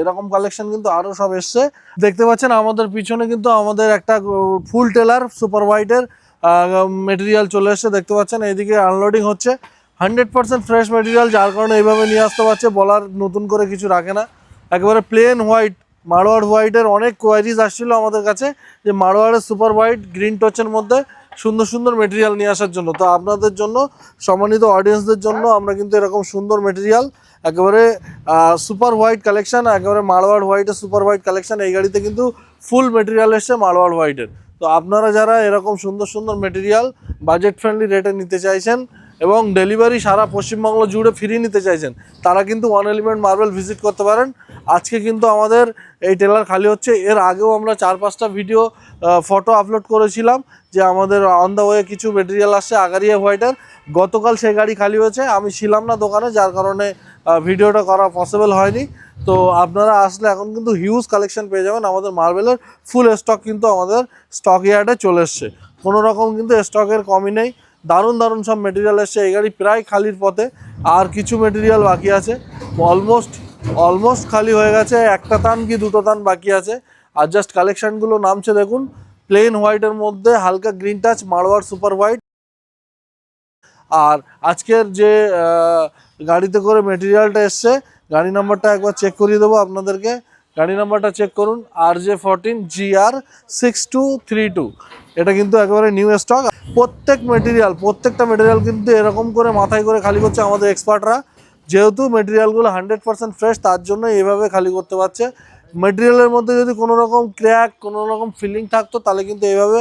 এরকম কালেকশন কিন্তু আরও সব এসছে। দেখতে পাচ্ছেন আমাদের পিছনে কিন্তু আমাদের একটা ফুল টেলার সুপার হোয়াইটের মেটেরিয়াল চলে এসছে। দেখতে পাচ্ছেন এইদিকে আনলোডিং হচ্ছে, 100% ফ্রেশ মেটেরিয়াল, যার কারণে এইভাবে নিয়ে আসতে পারছে, বলার নতুন করে কিছু রাখে না। একেবারে প্লেন হোয়াইট, মারোয়াড় হোয়াইটের অনেক কোয়ারিজ আসছিলো আমাদের কাছে যে মারোয়াড়ের সুপার হোয়াইট গ্রিন টচের মধ্যে সুন্দর সুন্দর মেটেরিয়াল নিয়ে আসার জন্য। তো আপনাদের জন্য, সম্মানিত অডিয়েন্সদের জন্য আমরা কিন্তু এরকম সুন্দর মেটেরিয়াল, একেবারে সুপার হোয়াইট কালেকশন, একেবারে মারোয়াড় হোয়াইটের সুপার হোয়াইট কালেকশন, এই গাড়িতে কিন্তু ফুল মেটেরিয়াল এসছে মারোয়াড় হোয়াইটের। তো আপনারা যারা এরকম সুন্দর সুন্দর মেটেরিয়াল বাজেট ফ্রেন্ডলি রেটে নিতে চাইছেন এবং ডেলিভারি সারা পশ্চিমবঙ্গ জুড়ে ফ্রি নিতে চাইছেন, তারা কিন্তু ওয়ান এলিমেন্ট মার্বেল ভিজিট করতে পারেন। আজকে কিন্তু আমাদের এই টেলার খালি হচ্ছে। এর আগেও আমরা 4-5টা ভিডিও ফটো আপলোড করেছিলাম যে আমাদের অন দ্য ওয়ে কিছু মেটেরিয়াল আসছে আগারিয়া হোয়াইটের। গতকাল সেই গাড়ি খালি হয়েছে, আমি ছিলাম না দোকানে, যার কারণে ভিডিওটা করা পসিবল হয়নি। তো আপনারা আসলে এখন কিন্তু হিউজ কালেকশন পেয়ে যাবেন। আমাদের মার্বেলের ফুল স্টক কিন্তু আমাদের স্টক ইয়ার্ডে চলে এসছে, কোনো রকম কিন্তু স্টকের কমই নেই। দারুণ দারুণ সব মেটেরিয়াল এসছে। এই গাড়ি প্রায় খালির পথে, আর কিছু মেটেরিয়াল বাকি আছে, অলমোস্ট খালি হয়ে গেছে, একটা তান কি দুটো তান বাকি আছে। আর জাস্ট কালেকশানগুলো নামছে দেখুন, প্লেন হোয়াইটের মধ্যে হালকা গ্রিন টাচ মারোয়াড় সুপার হোয়াইট। আর আজকের যে গাড়িতে করে মেটেরিয়ালটা এসছে, গাড়ি নাম্বারটা একবার চেক করিয়ে দেবো আপনাদেরকে। গাড়ি নাম্বারটা চেক করুন, RJ14 GR6232। এটা কিন্তু একেবারে নিউ স্টক। প্রত্যেকটা মেটেরিয়াল কিন্তু এরকম করে মাথায় করে খালি করছে আমাদের এক্সপার্টরা। যেহেতু মেটেরিয়ালগুলো 100% ফ্রেশ, তার জন্য এইভাবে খালি করতে পারছে। মেটেরিয়ালের মধ্যে যদি কোনো রকম ক্র্যাক, কোনো রকম ফিলিং থাকতো, তাহলে কিন্তু এইভাবে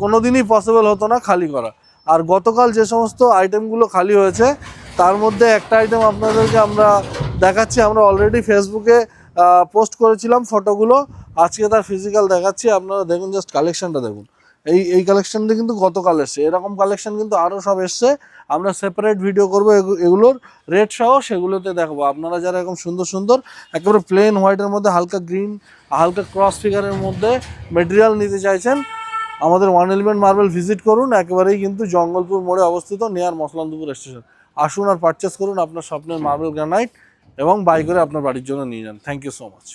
কোনো দিনই পসিবল হতো না খালি করা। আর গতকাল যে সমস্ত আইটেমগুলো খালি হয়েছে, তার মধ্যে একটা আইটেম আপনাদেরকে আমরা দেখাচ্ছি। আমরা অলরেডি ফেসবুকে পোস্ট করেছিলাম ফটোগুলো, আজকে তার ফিজিক্যাল দেখাচ্ছি। আপনারা দেখুন, জাস্ট কালেকশানটা দেখুন। এই কালেকশানটা কিন্তু গতকাল এসছে। এরকম কালেকশান কিন্তু আরও সব এসছে। আমরা সেপারেট ভিডিও করবো এগুলোর রেট সহ, সেগুলোতে দেখবো। আপনারা যারা এরকম সুন্দর সুন্দর একেবারে প্লেন হোয়াইটের মধ্যে হালকা গ্রিন, হালকা ক্রস ফিগারের মধ্যে মেটেরিয়াল নিতে চাইছেন, আমাদের ওয়ান এলিমেন্ট মার্বেল ভিজিট করুন। একেবারেই কিন্তু জঙ্গলপুর মোড়ে অবস্থিত, নিয়ার মসলানপুর স্টেশন। আসুন আর পারচেস করুন আপনার স্বপ্নের মার্বেল গ্রানাইট এবং বাই করে আপনার বাড়ির জন্য নিয়ে যান। Thank you so much.